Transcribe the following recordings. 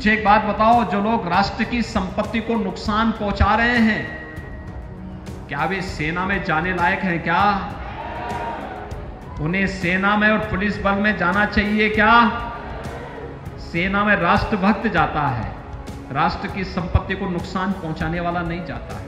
मुझे एक बात बताओ, जो लोग राष्ट्र की संपत्ति को नुकसान पहुंचा रहे हैं, क्या वे सेना में जाने लायक हैं? क्या उन्हें सेना में और पुलिस बल में जाना चाहिए? क्या सेना में राष्ट्रभक्त जाता है, राष्ट्र की संपत्ति को नुकसान पहुंचाने वाला नहीं जाता है।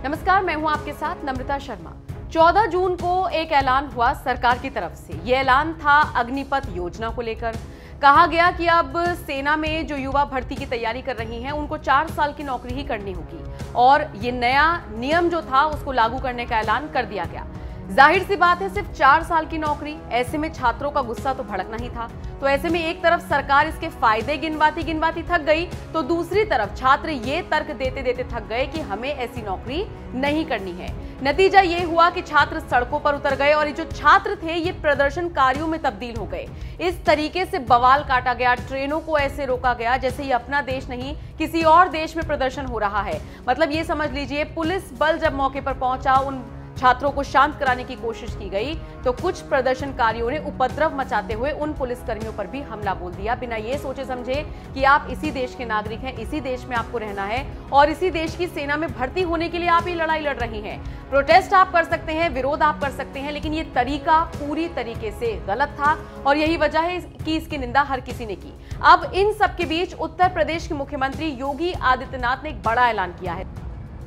नमस्कार, मैं हूं आपके साथ नम्रता शर्मा। 14 जून को एक ऐलान हुआ सरकार की तरफ से। यह ऐलान था अग्निपथ योजना को लेकर। कहा गया कि अब सेना में जो युवा भर्ती की तैयारी कर रही हैं उनको 4 साल की नौकरी ही करनी होगी और ये नया नियम जो था उसको लागू करने का ऐलान कर दिया गया। जाहिर सी बात है, सिर्फ 4 साल की नौकरी, ऐसे में छात्रों का गुस्सा तो भड़कना ही था। तो ऐसे में एक तरफ सरकार इसके फायदे गिनवाती थक गई, तो दूसरी तरफ छात्र ये तर्क देते देते थक गए कि हमें ऐसी नौकरी नहीं करनी है। नतीजा ये हुआ कि छात्र सड़कों पर उतर गए और ये जो छात्र थे ये प्रदर्शनकारियों में तब्दील हो गए। इस तरीके से बवाल काटा गया, ट्रेनों को ऐसे रोका गया जैसे ये अपना देश नहीं किसी और देश में प्रदर्शन हो रहा है। मतलब ये समझ लीजिए, पुलिस बल जब मौके पर पहुंचा, उन छात्रों को शांत कराने की कोशिश की गई तो कुछ प्रदर्शनकारियों ने उपद्रव मचाते हुए उन पुलिसकर्मियों पर भी हमला बोल दिया, बिना ये सोचे समझे कि आप इसी देश के नागरिक हैं, इसी देश में आपको रहना है और इसी देश की सेना में भर्ती होने के लिए आप ये लड़ाई लड़ रही हैं। प्रोटेस्ट आप कर सकते हैं, विरोध आप कर सकते हैं, लेकिन ये तरीका पूरी तरीके से गलत था और यही वजह है कि इसकी निंदा हर किसी ने की। अब इन सब के बीच उत्तर प्रदेश के मुख्यमंत्री योगी आदित्यनाथ ने एक बड़ा ऐलान किया है।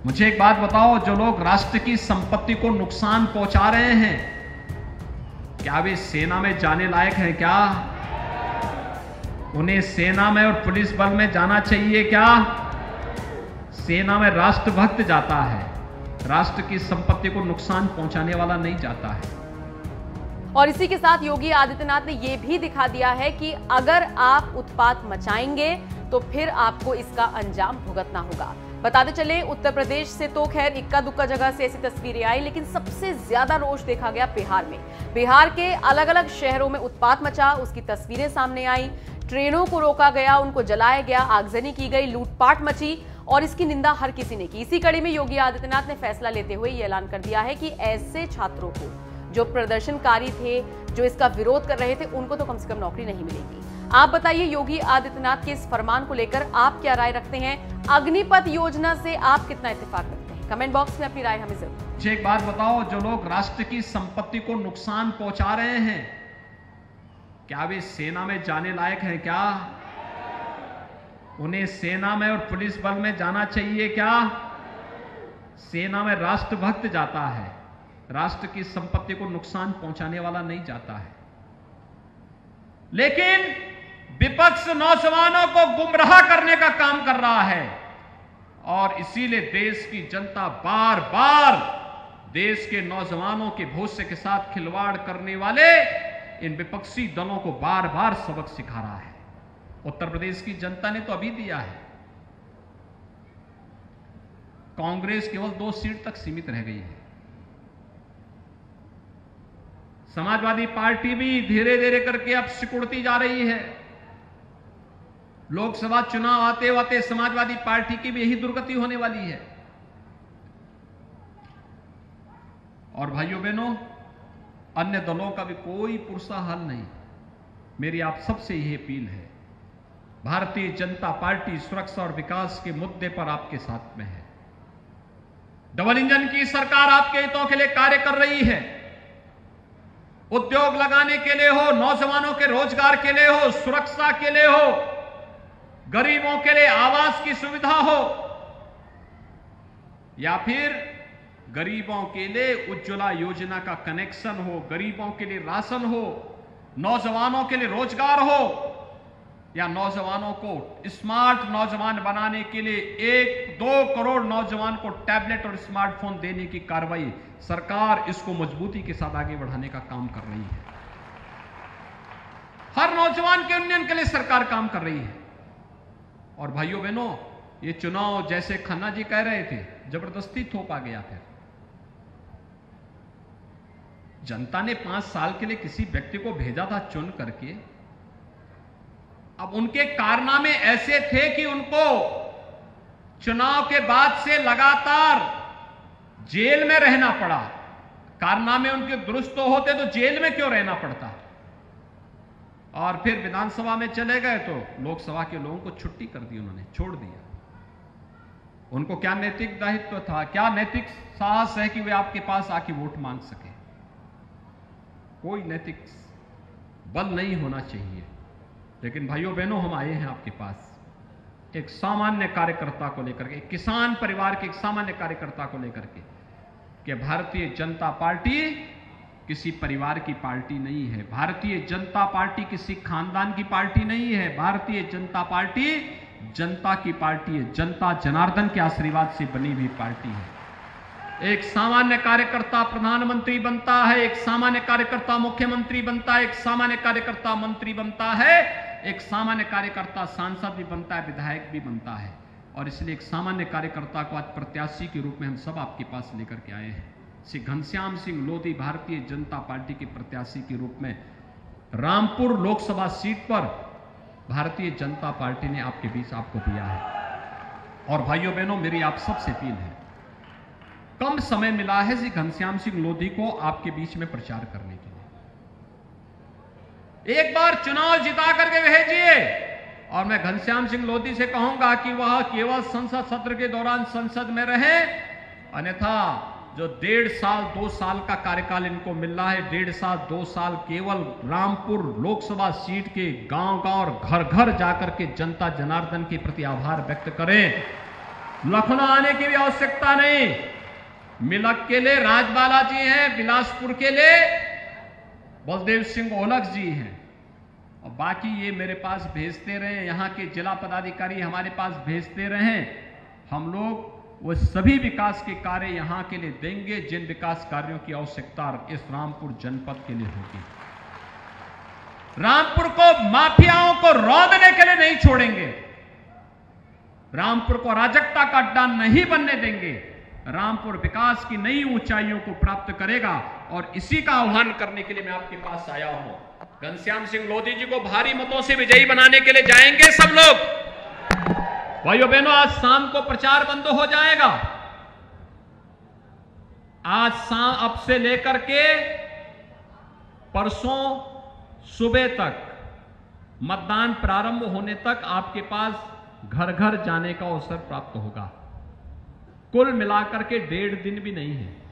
मुझे एक बात बताओ, जो लोग राष्ट्र की संपत्ति को नुकसान पहुंचा रहे हैं, क्या वे सेना में जाने लायक हैं? क्या उन्हें सेना में और पुलिस बल में जाना चाहिए? क्या सेना में राष्ट्रभक्त जाता है, राष्ट्र की संपत्ति को नुकसान पहुंचाने वाला नहीं जाता है। और इसी के साथ योगी आदित्यनाथ ने यह भी दिखा दिया है कि अगर आप उत्पात मचाएंगे तो फिर आपको इसका अंजाम भुगतना होगा। बताते चले, उत्तर प्रदेश से तो खैर इक्का दुक्का जगह से ऐसी तस्वीरें आई, लेकिन सबसे ज्यादा रोष देखा गया बिहार में। बिहार के अलग अलग शहरों में उत्पात मचा, उसकी तस्वीरें सामने आई। ट्रेनों को रोका गया, उनको जलाया गया, आगजनी की गई, लूटपाट मची और इसकी निंदा हर किसी ने की। इसी कड़ी में योगी आदित्यनाथ ने फैसला लेते हुए ये ऐलान कर दिया है कि ऐसे छात्रों को, जो प्रदर्शनकारी थे, जो इसका विरोध कर रहे थे, उनको तो कम से कम नौकरी नहीं मिलेगी। आप बताइए, योगी आदित्यनाथ के इस फरमान को लेकर आप क्या राय रखते हैं? अग्निपथ योजना से आप कितना इत्तेफाक रखते हैं? कमेंट बॉक्स में अपनी राय हमें जरूर। मुझे एक बात बताओ, जो लोग राष्ट्र की संपत्ति को नुकसान पहुंचा रहे हैं, क्या वे सेना में जाने लायक हैं? क्या उन्हें सेना में और पुलिस बल में जाना चाहिए? क्या सेना में राष्ट्रभक्त जाता है, राष्ट्र की संपत्ति को नुकसान पहुंचाने वाला नहीं जाता है। लेकिन विपक्ष नौजवानों को गुमराह करने का काम कर रहा है और इसीलिए देश की जनता बार बार देश के नौजवानों के भविष्य के साथ खिलवाड़ करने वाले इन विपक्षी दलों को बार बार सबक सिखा रहा है। उत्तर प्रदेश की जनता ने तो अभी दिया है। कांग्रेस केवल 2 सीट तक सीमित रह गई है। समाजवादी पार्टी भी धीरे धीरे करके अब सिकुड़ती जा रही है। लोकसभा चुनाव आते आते समाजवादी पार्टी की भी यही दुर्गति होने वाली है। और भाइयों बहनों, अन्य दलों का भी कोई पुरसा हाल नहीं। मेरी आप सबसे यही अपील है, भारतीय जनता पार्टी सुरक्षा और विकास के मुद्दे पर आपके साथ में है। डबल इंजन की सरकार आपके हितों के लिए कार्य कर रही है। उद्योग लगाने के लिए हो, नौजवानों के रोजगार के लिए हो, सुरक्षा के लिए हो, गरीबों के लिए आवास की सुविधा हो, या फिर गरीबों के लिए उज्ज्वला योजना का कनेक्शन हो, गरीबों के लिए राशन हो, नौजवानों के लिए रोजगार हो, या नौजवानों को स्मार्ट नौजवान बनाने के लिए 1-2 करोड़ नौजवान को टैबलेट और स्मार्टफोन देने की कार्रवाई, सरकार इसको मजबूती के साथ आगे बढ़ाने का काम कर रही है। हर नौजवान के उन्नयन के लिए सरकार काम कर रही है। और भाइयों बहनों, ये चुनाव जैसे खन्ना जी कह रहे थे, जबरदस्ती थोपा गया। फिर जनता ने 5 साल के लिए किसी व्यक्ति को भेजा था चुन करके। अब उनके कारनामे ऐसे थे कि उनको चुनाव के बाद से लगातार जेल में रहना पड़ा। कारनामे उनके दुरुस्त होते तो जेल में क्यों रहना पड़ता? और फिर विधानसभा में चले गए तो लोकसभा के लोगों को छुट्टी कर दी, उन्होंने छोड़ दिया। उनको क्या नैतिक दायित्व था, क्या नैतिक साहस है कि वे आपके पास आके वोट मांग सके? कोई नैतिक बल नहीं होना चाहिए। लेकिन भाइयों बहनों, हम आए हैं आपके पास एक सामान्य कार्यकर्ता को लेकर के, एक किसान परिवार के एक सामान्य कार्यकर्ता को लेकर के, कि भारतीय जनता पार्टी किसी परिवार की पार्टी नहीं है, भारतीय जनता पार्टी किसी खानदान की पार्टी नहीं है, भारतीय जनता पार्टी जनता की पार्टी है, जनता जनार्दन के आशीर्वाद से बनी हुई पार्टी है। एक सामान्य कार्यकर्ता प्रधानमंत्री बनता है, एक सामान्य कार्यकर्ता मुख्यमंत्री बनता है, एक सामान्य कार्यकर्ता मंत्री बनता है, एक सामान्य कार्यकर्ता सांसद भी बनता है, विधायक भी बनता है। और इसलिए एक सामान्य कार्यकर्ता को आज प्रत्याशी के रूप में हम सब आपके पास लेकर के आए हैं। श्री घनश्याम सिंह लोधी भारतीय जनता पार्टी के प्रत्याशी के रूप में रामपुर लोकसभा सीट पर भारतीय जनता पार्टी ने आपके बीच आपको दिया है। और भाइयों बहनों, मेरी आप सबसे अपील है, कम समय मिला है श्री घनश्याम सिंह लोधी को आपके बीच में प्रचार करने के लिए। एक बार चुनाव जिता करके भेजिए। और मैं घनश्याम सिंह लोधी से कहूंगा कि वह केवल संसद सत्र के दौरान संसद में रहे, अन्यथा जो 1.5 साल 2 साल का कार्यकाल इनको मिल रहा है, 1.5 साल 2 साल केवल रामपुर लोकसभा सीट के गांव-गांव और घर-घर जाकर के जनता जनार्दन के प्रति आभार व्यक्त करें। लखनऊ आने की भी आवश्यकता नहीं। मिलक के लिए राजबाला जी हैं, बिलासपुर के लिए बलदेव सिंह ओलख जी हैं, और बाकी ये मेरे पास भेजते रहे, यहाँ के जिला पदाधिकारी हमारे पास भेजते रहे। हम लोग वो सभी विकास के कार्य यहां के लिए देंगे जिन विकास कार्यों की आवश्यकता इस रामपुर जनपद के लिए होगी। रामपुर को माफियाओं को रौंदने के लिए नहीं छोड़ेंगे, रामपुर को अराजकता का अड्डा नहीं बनने देंगे। रामपुर विकास की नई ऊंचाइयों को प्राप्त करेगा, और इसी का आह्वान करने के लिए मैं आपके पास आया हूं। घनश्याम सिंह लोधी जी को भारी मतों से विजयी बनाने के लिए जाएंगे सब लोग। भाइयों बहनों, आज शाम को प्रचार बंद हो जाएगा। आज शाम अब से लेकर के परसों सुबह तक, मतदान प्रारंभ होने तक आपके पास घर घर जाने का अवसर प्राप्त होगा। कुल मिलाकर के 1.5 दिन भी नहीं है।